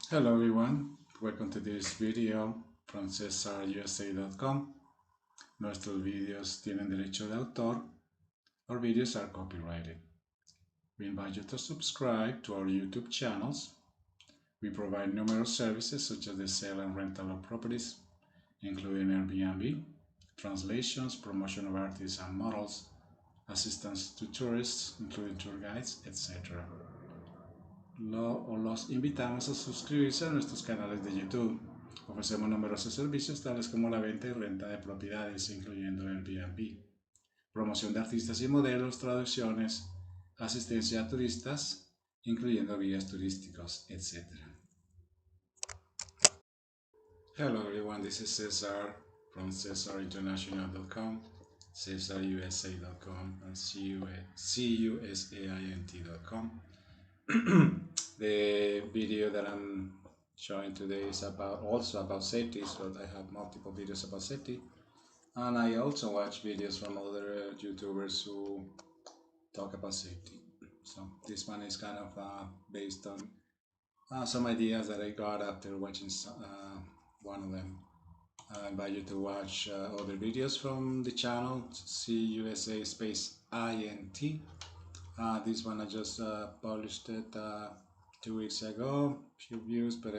Hello everyone, welcome to this video from cesarusa.com. Nuestros videos tienen derecho de autor. Our videos are copyrighted. We invite you to subscribe to our YouTube channels. We provide numerous services such as the sale and rental of properties, including Airbnb, translations, promotion of artists and models, assistance to tourists, including tour guides, etc. Los invitamos a suscribirse a nuestros canales de YouTube. Ofrecemos numerosos servicios tales como la venta y renta de propiedades, incluyendo Airbnb, promoción de artistas y modelos, traducciones, asistencia a turistas, incluyendo guías turísticos, etc. Hello everyone, this is Cesar from cesarinternational.com, cesarusa.com, and cusaint.com. The video that I'm showing today is also about safety, so I have multiple videos about safety, and I also watch videos from other YouTubers who talk about safety. So this one is kind of based on some ideas that I got after watching one of them. I invite you to watch other videos from the channel CUSA space INT. This one I just published it 2 weeks ago, few views, but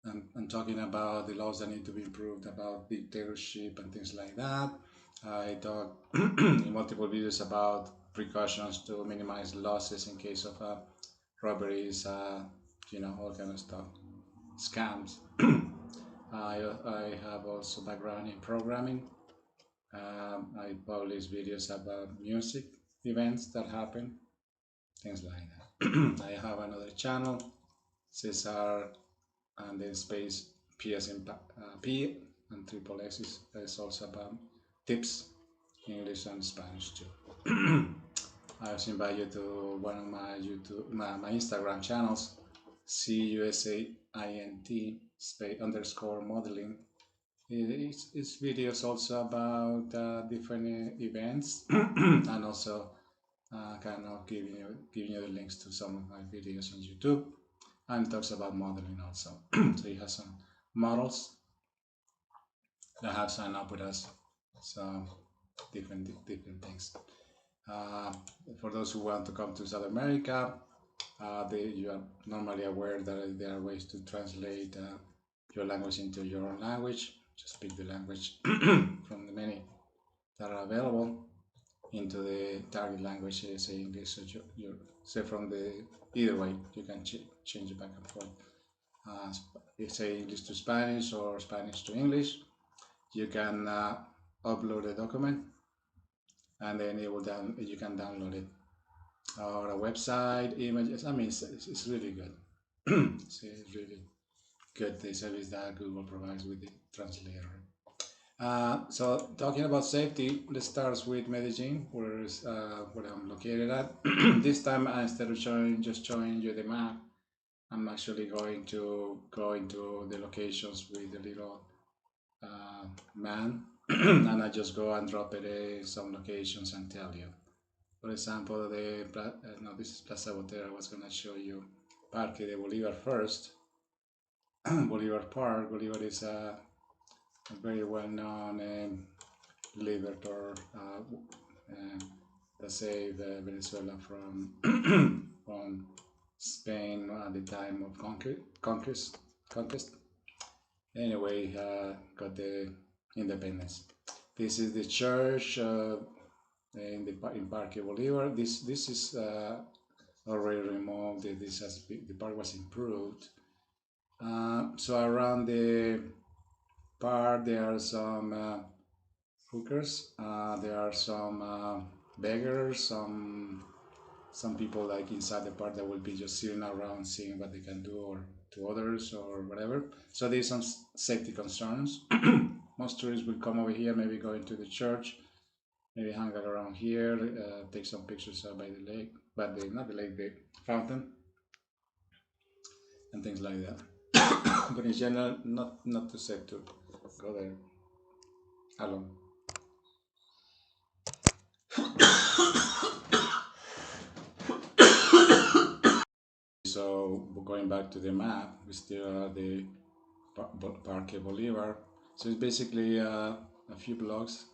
I'm talking about the laws that need to be improved about dictatorship and things like that. I talk in multiple videos about precautions to minimize losses in case of robberies, all kind of stuff, scams. I have also background in programming. I publish videos about music events that happen, things like that. I have another channel, Cesar, and then space PS and P and triple S is also about tips, English and Spanish too. I also invite you to one of my my Instagram channels, CUSAINT space underscore modeling. It's videos also about different events and also kind of giving you the links to some of my videos on YouTube, and talks about modeling also. So you have some models that have signed up with us, some different things. For those who want to come to South America, you are normally aware that there are ways to translate your language into your own language. Just pick the language from the many that are available into the target language, say English, so say from the either way you can change it back and forth. If say English to Spanish or Spanish to English, you can upload a document, and then you can download it, or a website, images. I mean, it's really good. It's really good, the service that Google provides with the translator. So talking about safety, let's start with Medellin, where I'm located at. This time, instead of just showing you the map, I'm actually going to go into the locations with the little man, and I just go and drop it some locations and tell you. For example, this is Plaza Botera. I was going to show you Parque de Bolivar first. Bolivar Park. Bolivar is a very well-known liberator that saved Venezuela from from Spain at the time of conquest. Anyway, got the independence. This is the church in Parque Bolivar. This is already removed. The park was improved. So around the park there are some hookers. There are some beggars. Some people like inside the park that will be just sitting around seeing what they can do or to others or whatever. So there's some safety concerns. Most tourists will come over here, maybe go into the church, maybe hang out around here, take some pictures by the lake, but not the lake, the fountain, and things like that. But in general, not too safe to go there alone. So going back to the map, we still are the Parque Bolivar. So it's basically a few blocks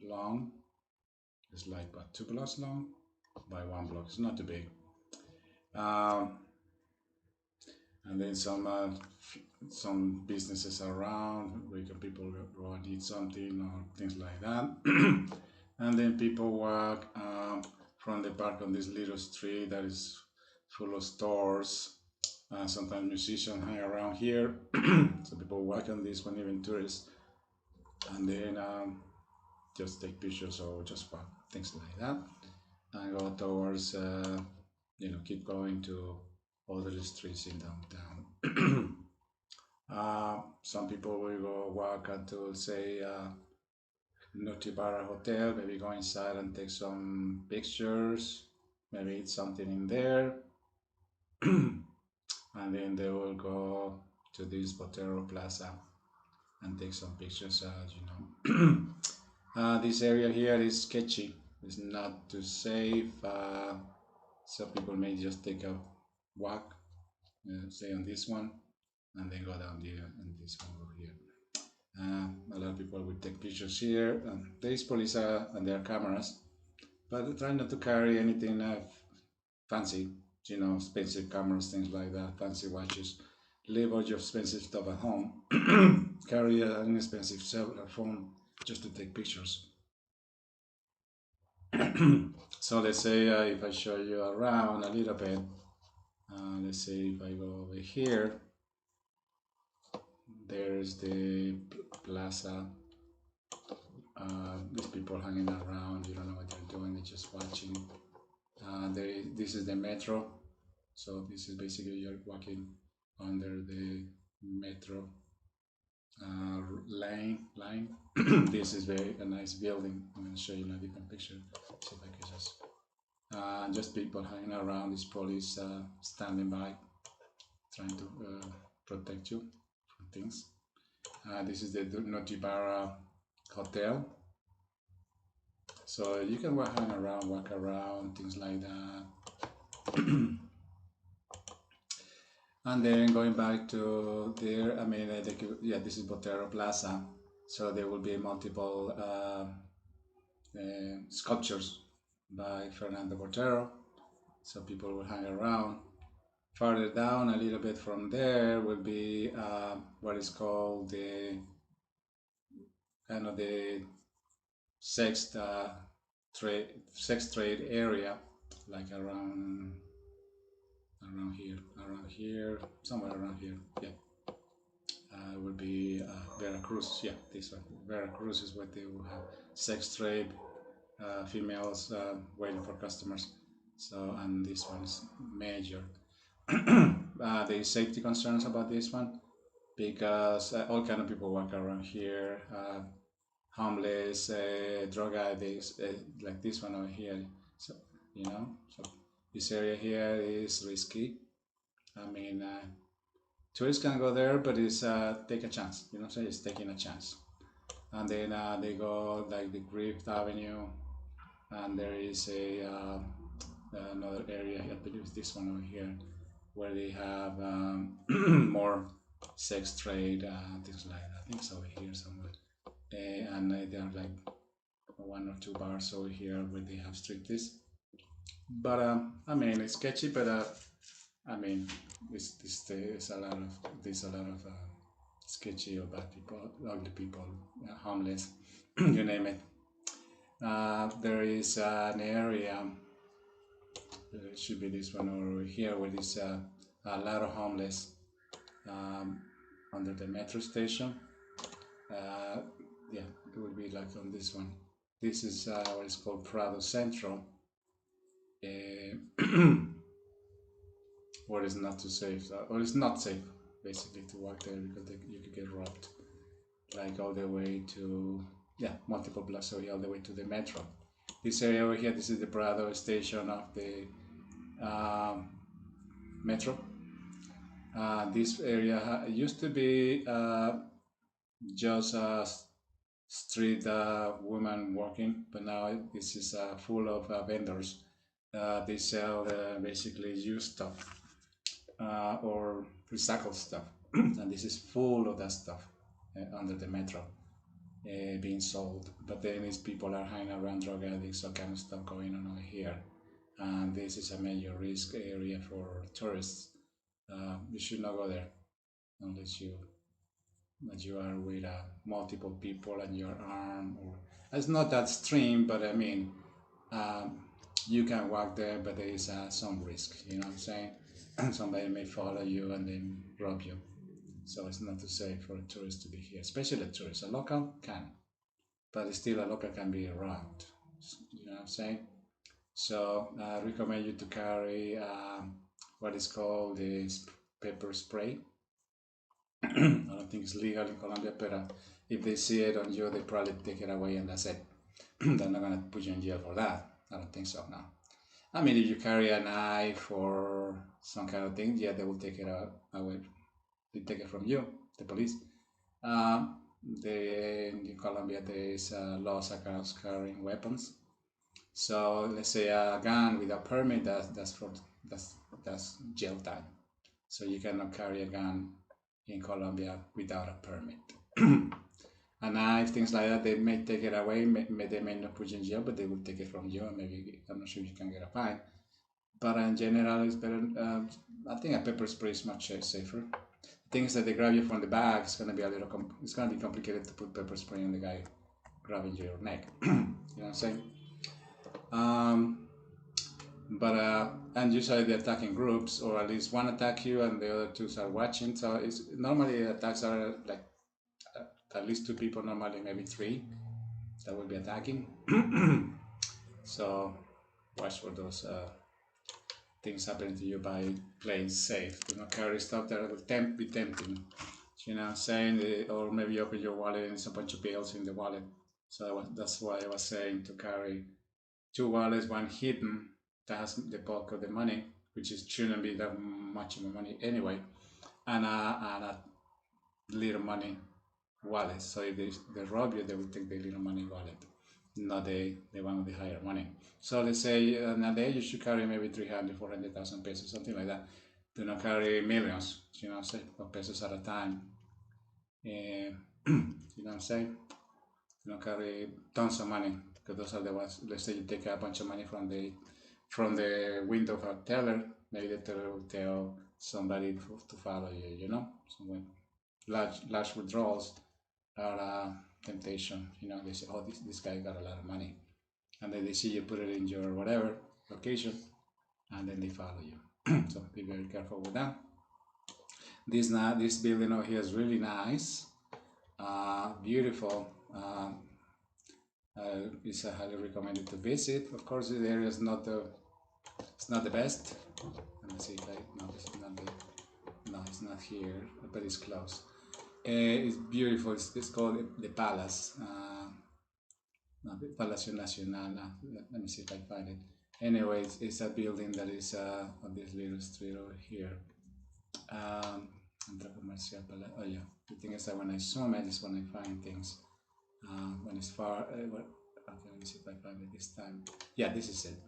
long. It's like what, 2 blocks long by 1 block. It's not too big. Um, and then some businesses around where people go and eat something or things like that. And then people walk from the park on this little street that is full of stores. Sometimes musicians hang around here, so people walk on this one, even tourists, and then just take pictures or just walk, things like that, and go towards, keep going to other streets in downtown. Some people will go walk until, say, Notibara Hotel, maybe go inside and take some pictures, maybe eat something in there, and then they will go to this Botero Plaza and take some pictures, this area here is sketchy. It's not too safe. Some people may just take a walk, say on this one, and then go down there and this one over here. A lot of people will take pictures here. There is police and their cameras, but try not to carry anything fancy, expensive cameras, things like that, fancy watches. Leave all your expensive stuff at home. Carry an expensive cell phone just to take pictures. So let's say if I show you around a little bit, let's say if I go over here, there's the plaza. These people hanging around, you don't know what they're doing, they're just watching. This is the metro, so this is basically you're walking under the metro line. This is a nice building. I'm going to show you in a different picture. See if I can just people hanging around. This police standing by, trying to protect you from things. This is the Notibara Hotel. So you can walk around, things like that. And then going back to there, this is Botero Plaza. So there will be multiple sculptures by Fernando Botero. So people will hang around. Farther down, a little bit from there, will be what is called the sex trade area, like around here, somewhere around here. Yeah, would be Veracruz. Yeah, this one. Veracruz is what they will have sex trade, females waiting for customers. So, and this one is major. There is safety concerns about this one because all kind of people walk around here, homeless, drug addicts, like this one over here. So so this area here is risky. Tourists can go there, but it's take a chance. So it's taking a chance. And then they go like the Griffith Avenue, and there is another area. I believe it's this one over here, where they have more sex trade, things like that. I think it's over here somewhere. And there are like 1 or 2 bars over here where they have striptease. But it's sketchy, but there's a lot of sketchy or bad people, ugly people, homeless, you name it. There is an area, it should be this one over here, where there's a lot of homeless under the metro station. Yeah, it would be like on this one. This is what is called Prado Central, where it's not too safe, or it's not safe basically to walk there because you could get robbed. Like all the way to multiple blocks away, all the way to the metro. This area over here, this is the Prado station of the metro. This area used to be just a street women working, but now this is full of vendors. They sell basically used stuff. or recycled stuff. And this is full of that stuff under the metro being sold. But then these people are hanging around drug addicts, all kind of stuff going on over here. And this is a major risk area for tourists. You should not go there unless you are with multiple people and you're armed. Or it's not that extreme, but I mean, um, you can walk there, but there is some risk. You know what I'm saying? Somebody may follow you and then rob you. So it's not too safe for a tourist to be here, especially a tourist. A local can, but still a local can be robbed. You know what I'm saying? So I recommend you to carry what is called this pepper spray. I don't think it's legal in Colombia, but if they see it on you, they probably take it away and that's it. They're not gonna put you in jail for that. I don't think so. No. I mean, if you carry a knife or some kind of thing, yeah, they will take it away. They take it from you, the police. Um, in Colombia, there is laws against carrying weapons. So let's say a gun without permit, that's that's jail time. So you cannot carry a gun in Colombia without a permit. A knife, things like that, they may take it away. They may not put you in jail, but they will take it from you, and maybe I'm not sure you can get a fine. But in general, it's better. I think a pepper spray is much safer. Things that they grab you from the back, it's gonna be a little. It's gonna be complicated to put pepper spray on the guy grabbing your neck. You know what I'm saying? Um, but and usually they attack in groups, or at least one attack you and the other two are watching. So it's normally attacks are like at least two people, normally maybe three that will be attacking. So watch for those things happening to you by playing safe. Do not carry stuff that will be tempting. You know what I'm saying? Or maybe you open your wallet and there's a bunch of bills in the wallet. So that's why I was saying to carry two wallets, one hidden that has the bulk of the money, which is shouldn't be that much of the money anyway, and a little money wallet. So if they rob you, they will take the little money wallet, not the one with the higher money. So let's say in a day you should carry maybe 300, 400,000 pesos, something like that. Do not carry millions, you know, say, of pesos at a time. You know what I'm saying? Do not carry tons of money because those are the ones. Let's say you take a bunch of money from the window of a teller, maybe the teller will tell somebody to follow you. You know, so when large withdrawals are a temptation. You know, they say, oh, this guy got a lot of money, and then they see you put it in your whatever location, and then they follow you. So be very careful with that. This building over here is really nice, beautiful. It's highly recommended to visit. Of course, the area is not the best. Let me see if I no, it's not the, no, it's not here, but it's close. It's beautiful. It's called the Palace. No, the Palacio Nacional. Let me see if I find it. Anyway, it's a building that is on this little street over here. Centro Comercial Palacio. Oh yeah. The thing is that when I zoom it is when I find things. When it's far. Okay, let me see if I find it this time. Yeah, this is it.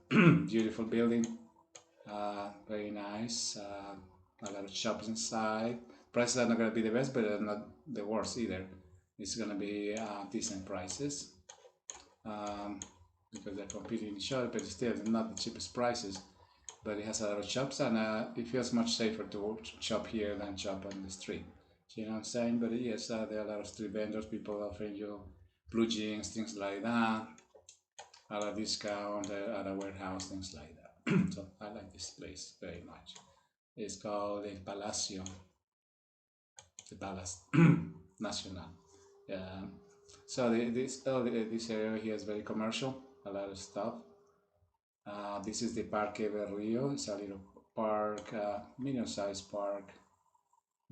Beautiful building. Very nice. A lot of shops inside. Prices are not going to be the best, but not the worst either. It's going to be decent prices because they're competing in each other, but still not the cheapest prices. But it has a lot of shops, and it feels much safer to shop here than shop on the street. You know what I'm saying? But yes, there are a lot of street vendors, people offering you blue jeans, things like that, at a discount, at a warehouse, things like that. So I like this place very much. It's called El Palacio, the Palace Nacional. So this area here is very commercial, a lot of stuff. This is the Parque del Rio. It's a little park, medium-sized park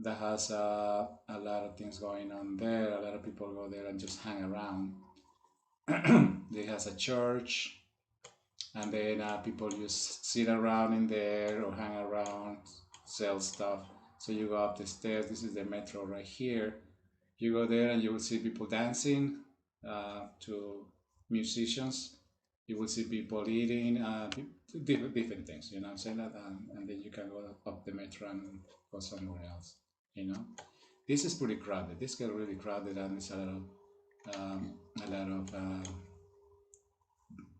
that has a lot of things going on there. A lot of people go there and just hang around. It has a church, and then people just sit around in there or hang around, sell stuff. So you go up the stairs. This is the metro right here. You go there and you will see people dancing to musicians. you will see people eating different things. You know what I'm saying? And then you can go up the metro and go somewhere else. You know, this is pretty crowded. This gets really crowded, and there's a lot of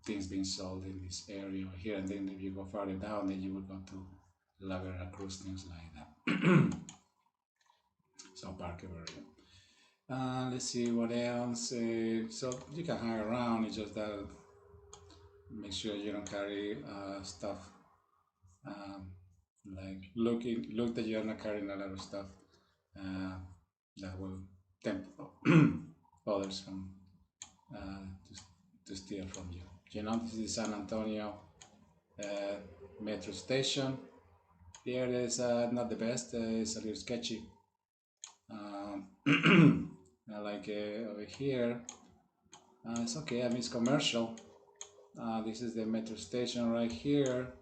things being sold in this area here. And then if you go farther down, then you will go to La Veracruz, things like that. So Parque area. Let's see what else. So you can hang around. It's just that make sure you don't carry stuff. Um, look that you're not carrying a lot of stuff uh, that will tempt others from uh, to steal from you. You know, this is San Antonio uh, metro station. Here is not the best. It's a little sketchy. Like over here, it's okay. I mean, it's commercial. This is the metro station right here.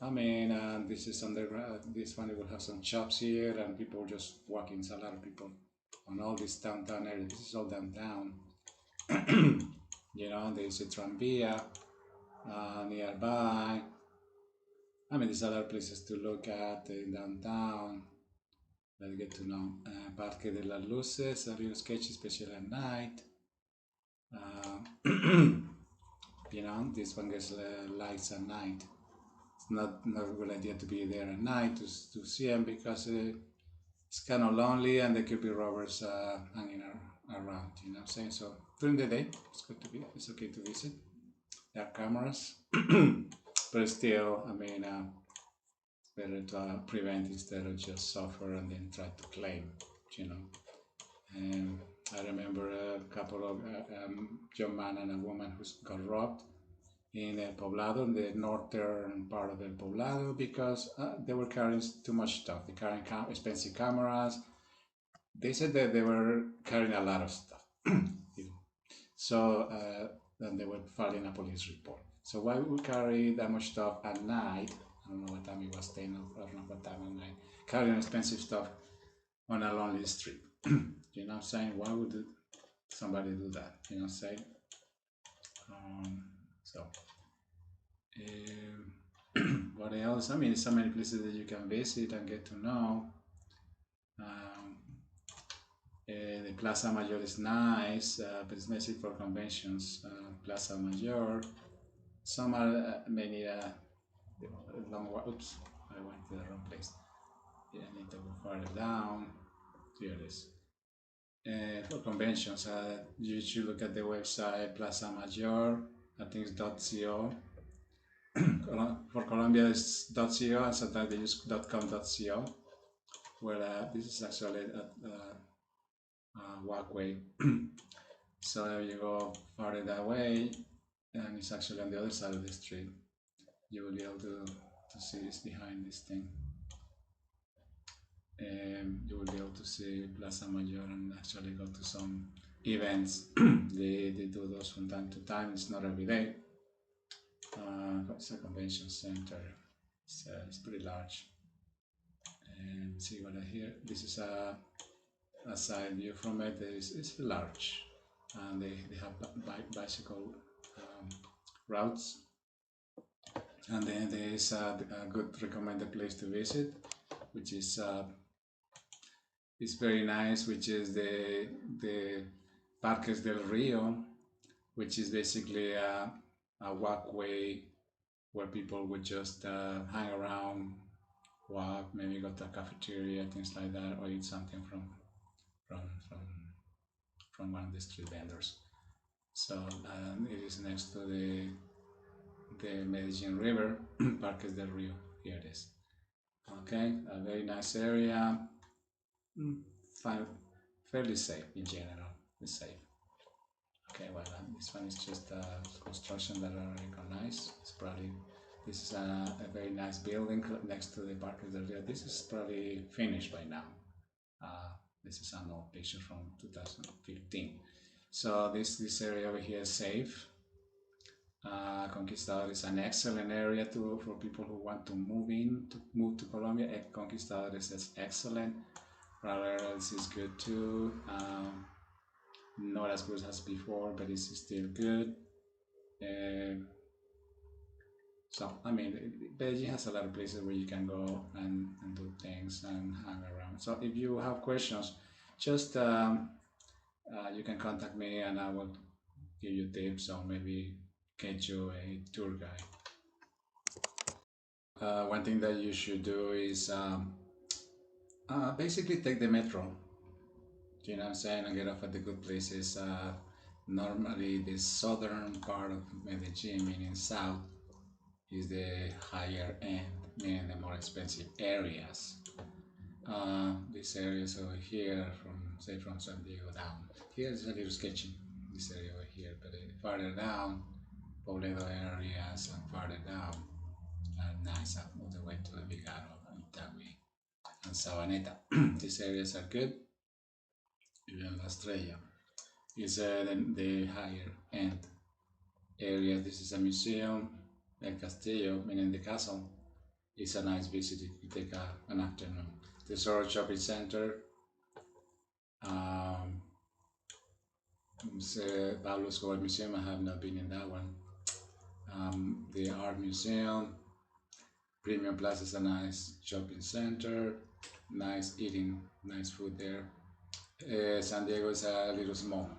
I mean, this is underground. This one will have some shops here, and people just walking. It's a lot of people on all this downtown area. This is all downtown. You know, there's a tranvia nearby. I mean, there's a lot of places to look at in downtown. Let's get to know. Parque de las Luces, a little sketchy, especially at night. You know, this one gets lights at night. It's not a good idea to be there at night to see them because it's kind of lonely and there could be robbers hanging around. You know what I'm saying? So during the day, it's okay to visit. There are cameras, but still, I mean, it's better to prevent instead of just suffer and then try to claim. You know. And I remember a couple of young man and a woman who got robbed in El Poblado, in the northern part of El Poblado, because they were carrying too much stuff. They carrying expensive cameras. They said that they were carrying a lot of stuff. So then they were filing a police report. So why would we carry that much stuff at night? I don't know what time it was, 10 or I don't know what time at night. Carrying expensive stuff on a lonely street. You know what I'm saying? Why would somebody do that? You know what I'm saying? So, what else? I mean, so many places that you can visit and get to know. The Plaza Mayor is nice, but it's mostly for conventions. Plaza Mayor. Some are many long. Oops, I went to the wrong place. Yeah, I need to go farther down. Here it is. For conventions, you should look at the website Plaza Mayor. I think it's .co. For Colombia, it's .co, and sometimes they use .com.co. Where this is actually a walkway. So you go farther that way, and it's actually on the other side of the street. You will be able to see this behind this thing. You will be able to see Plaza Mayor and actually go to some events. they do those from time to time. It's not every day. It's a convention center. It's pretty large. And see what I hear. This is a side view from it. It's large, and they have bicycle routes. And then there is a good recommended place to visit, which is it's very nice, which is the Parques del Rio, which is basically a walkway where people would just hang around, walk, maybe go to a cafeteria, things like that, or eat something from one of the street vendors. So it is next to the Medellin River, Parques del Rio. Here it is. Okay, a very nice area. Fairly safe in general. It's safe. Okay, well, this one is just a construction that I recognize. It's probably this is a very nice building next to the Parques del Rio. This is probably finished by now. This is an old picture from 2015. So this area over here is safe. Conquistador is an excellent area for people who want to move to Colombia. Conquistador is excellent. Raleigh is good too. Not as good as before, but it's still good. Uh, so I mean, Beijing has a lot of places where you can go and do things and hang around. So if you have questions, just you can contact me and I will give you tips or maybe get you a tour guide. One thing that you should do is basically take the metro. You know what I'm saying? And get off at the good places. Normally, the southern part of Medellin, meaning south, is the higher end, meaning the more expensive areas. These areas over here, from say from San Diego down, here is a little sketchy. This area over here, but farther down, Pobledo areas and farther down are nice up all the way to Envigado and Itagüí and Sabaneta. These areas are good. Even La Estrella is the higher end area. This is a museum. El Castillo, meaning the castle, is a nice visit if you take an afternoon. The Soro Shopping Center, um, Pablo Escobar Museum. I have not been in that one. The Art Museum, Premium Plaza is a nice shopping center, nice eating, nice food there. San Diego is a little small,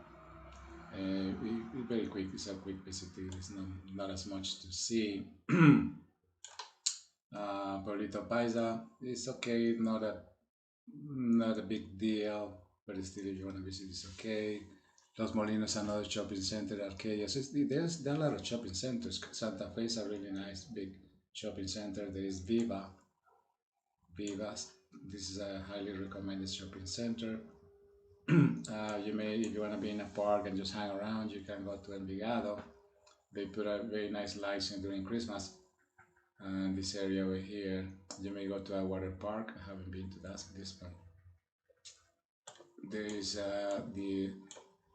very quick. It's a quick visit. There's not as much to see. Pueblito Paisa is okay, not a big deal, but still, if you want to visit, it's okay. Los Molinos, another shopping center, Arcadia. So there are a lot of shopping centers. Santa Fe is a really nice big shopping center. There is Vivas. This is a highly recommended shopping center. You may, if you want to be in a park and just hang around, you can go to Envigado. They put a very nice lights in during Christmas. And this area over here, you may go to a water park. I haven't been to this one. There is the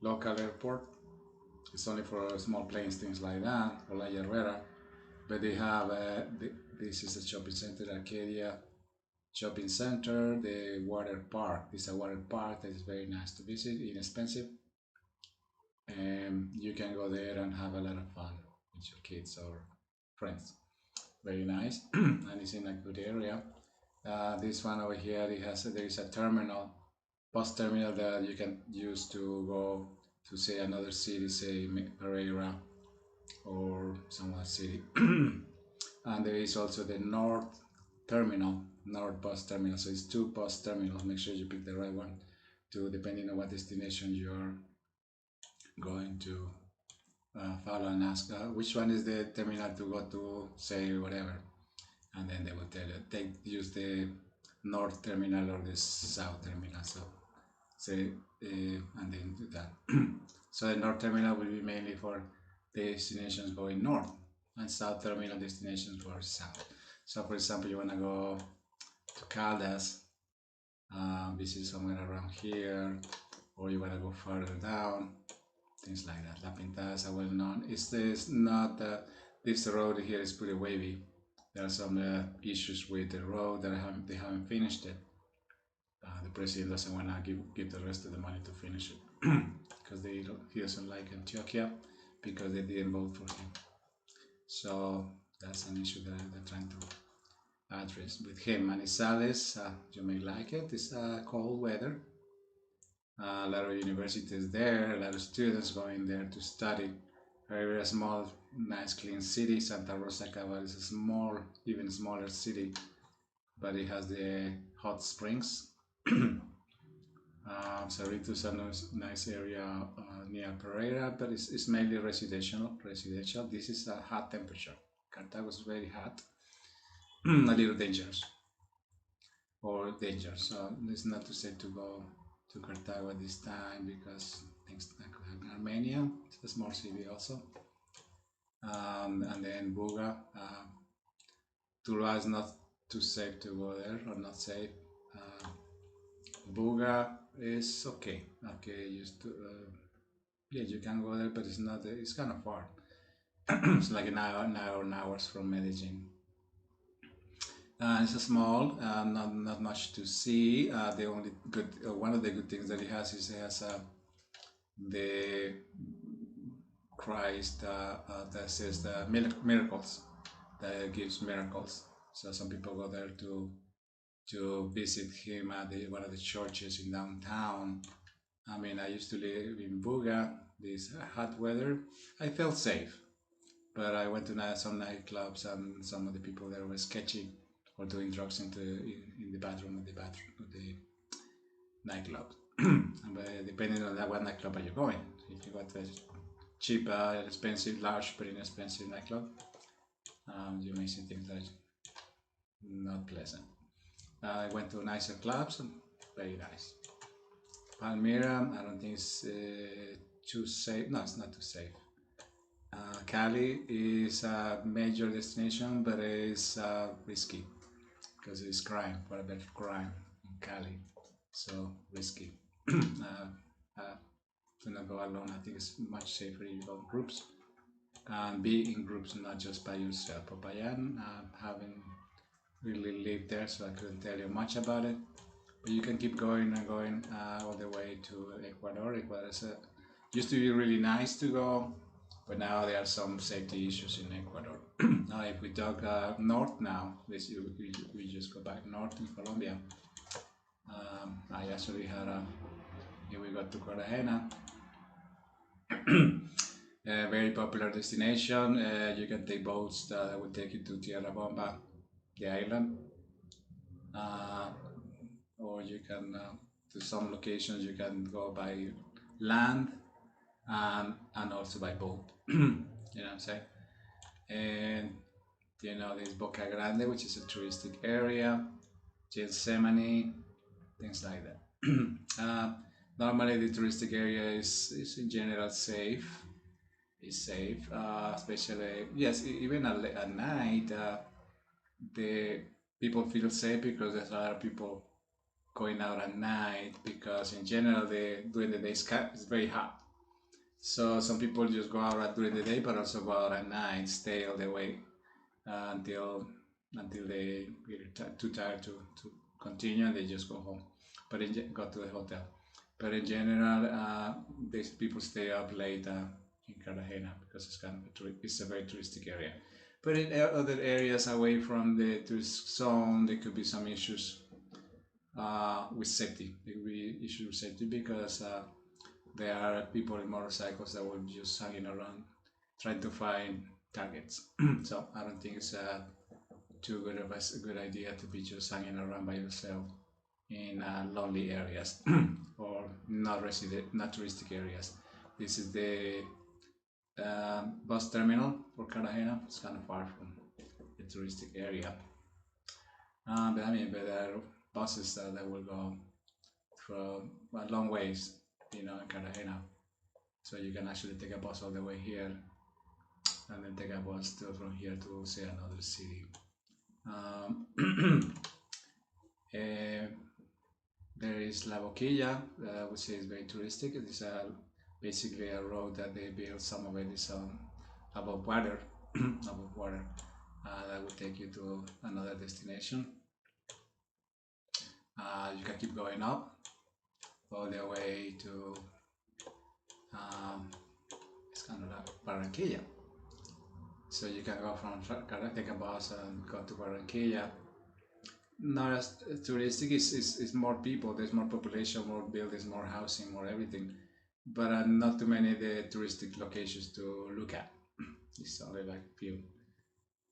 local airport. It's only for small planes, things like that, or La Herrera. But they have, this is a shopping center, Arcadia Shopping Center, the water park. This is a water park that is very nice to visit, inexpensive. And you can go there and have a lot of fun with your kids or friends. Very nice, and it's in a good area. This one over here, there is a terminal, bus terminal that you can use to go to say another city, say Pereira or some other city. And there is also the North Terminal, North Bus Terminal. So it's two bus terminals. Make sure you pick the right one, to depending on what destination you're going to follow and ask which one is the terminal to go to, say whatever, and then they will tell you use the North Terminal or the South Terminal. So say and then do that. So the North Terminal will be mainly for destinations going north, and South Terminal destinations for south. So for example, you want to go to Caldas, visit somewhere around here, or you want to go further down, things like that. La Pintada is well known. It's not this road here is pretty wavy. There are some issues with the road that they haven't finished it. The president doesn't want to give the rest of the money to finish it because he doesn't like Antioquia because they didn't vote for him. So that's an issue that they're trying to address with him. Manizales, you may like it. It's cold weather. A lot of universities there, a lot of students going there to study. Very small, nice, clean city. Santa Rosa Cabal is a small, even smaller city, but it has the hot springs. Cerrito is a nice area near Pereira, but it's mainly residential. This is a hot temperature. Cartago is very hot, a little dangerous, or dangerous. So it's not to say to go to Cartago at this time because things that could happen. Armenia, it's a small city also. And then Buga. Tuluá is not too safe to go there, or not safe. Buga is okay. Okay, used to yeah, you can go there, but it's not. It's kind of far. It's like an hours from Medellin. It's a small, not much to see. The only good, one of the good things that it has is it has the Christ that says the miracles, that gives miracles. So some people go there to visit him at one of the churches in downtown. I mean, I used to live in Buga, this hot weather. I felt safe, but I went to some nightclubs and some of the people there were sketchy or doing drugs in the bathroom of the nightclub. But depending on that, what nightclub are you going? If you got a cheap, expensive, large, but inexpensive nightclub, you may see things that are not pleasant. I went to nicer clubs, very nice. Palmyra, I don't think it's too safe. No, it's not too safe. Cali is a major destination, but it's risky because it's crime, quite a bit of crime in Cali, so risky. Do not go alone. I think it's much safer if you go in groups and be in groups, not just by yourself. Popayan, haven't really lived there, so I couldn't tell you much about it. But you can keep going and going all the way to Ecuador. Ecuador used to be really nice to go, but now there are some safety issues in Ecuador. Now, if we talk north now, we just go back north in Colombia. I actually had here we got to Cartagena, a very popular destination. You can take boats that will take you to Tierra Bomba, the island, or you can to some locations you can go by land and also by boat. You know what I'm saying? And you know, there's Boca Grande, which is a touristic area, Gethsemane, things like that. Normally, the touristic area is in general safe. Is safe, especially yes, even at night. The people feel safe because there's a lot of people going out at night because in general during the day it's very hot. So some people just go out during the day, but also go out at night, stay all the way until they get too tired to continue, and they just go home. But go to the hotel. But in general, these people stay up late in Cartagena because it's a very touristic area. But in other areas away from the tourist zone, there could be some issues with safety. There could be issues with safety because there are people in motorcycles that will just hanging around trying to find targets. So I don't think it's too good of a good idea to be just hanging around by yourself in lonely areas or not touristic areas. This is the bus terminal for Cartagena. It's kind of far from the touristic area. But I mean, there are buses that will go for a long ways, you know, in Cartagena. So you can actually take a bus all the way here and then take a bus from here to say another city. There is La Boquilla, which is very touristic. It is basically a road that they built. Some of it is above water, above water. That will take you to another destination. You can keep going up all the way to it's kind of like Barranquilla. So you can go from take a bus and go to Barranquilla. Not as touristic, it's more people, there's more population, more buildings, more housing, more everything, but not too many of the touristic locations to look at. It's only like few.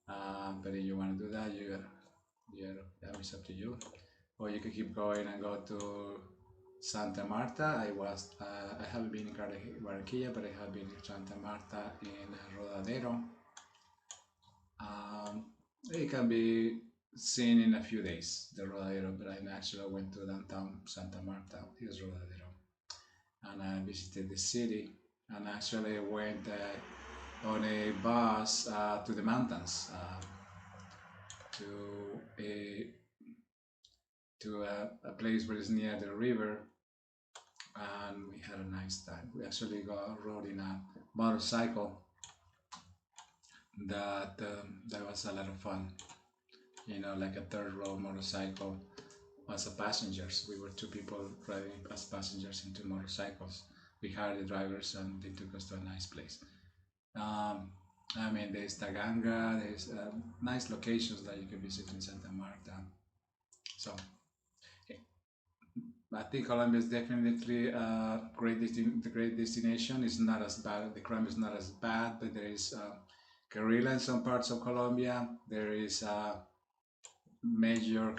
But if you want to do that, it's up to you. Or you can keep going and go to Santa Marta. I haven't been in Barranquilla, but I have been in Santa Marta in Rodadero. It can be seen in a few days, the Rodadero, but I actually went to downtown Santa Marta, here's Rodadero, and I visited the city, and actually went on a bus to the mountains, to a place where it's near the river, and we had a nice time. We actually rode in a motorcycle that was a lot of fun. You know, like a third row motorcycle as a passengers. We were two people riding as passengers in two motorcycles. We hired the drivers and they took us to a nice place. Um, I mean, there's Taganga, there's nice locations that you can visit in Santa Marta. So I think Colombia is definitely a the great destination. It's not as bad. The crime is not as bad, but there is guerrilla in some parts of Colombia. There is there are major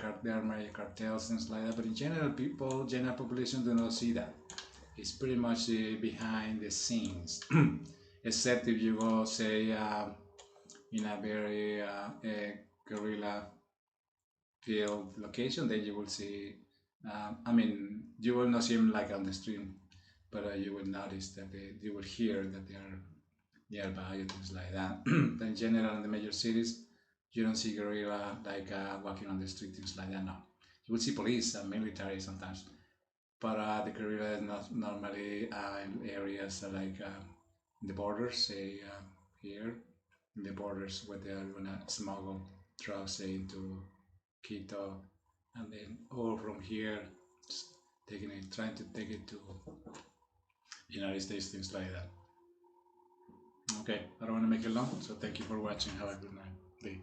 cartels, things like that. But in general, general population do not see that. It's pretty much behind the scenes, except if you go, say, in a very guerrilla field location, then you will see. I mean, you will not see them like on the stream, but you will notice that you will hear that they are nearby or things like that. But in general, in the major cities, you don't see guerrilla like walking on the street, things like that. No, you will see police and military sometimes, but the guerrilla is not normally in areas like in the borders, say here in the borders where they are gonna smuggle drugs, say into Quito, and then all from here, taking it, trying to take it to United States, things like that. Okay, I don't want to make it long, so thank you for watching. Have a good night. Day.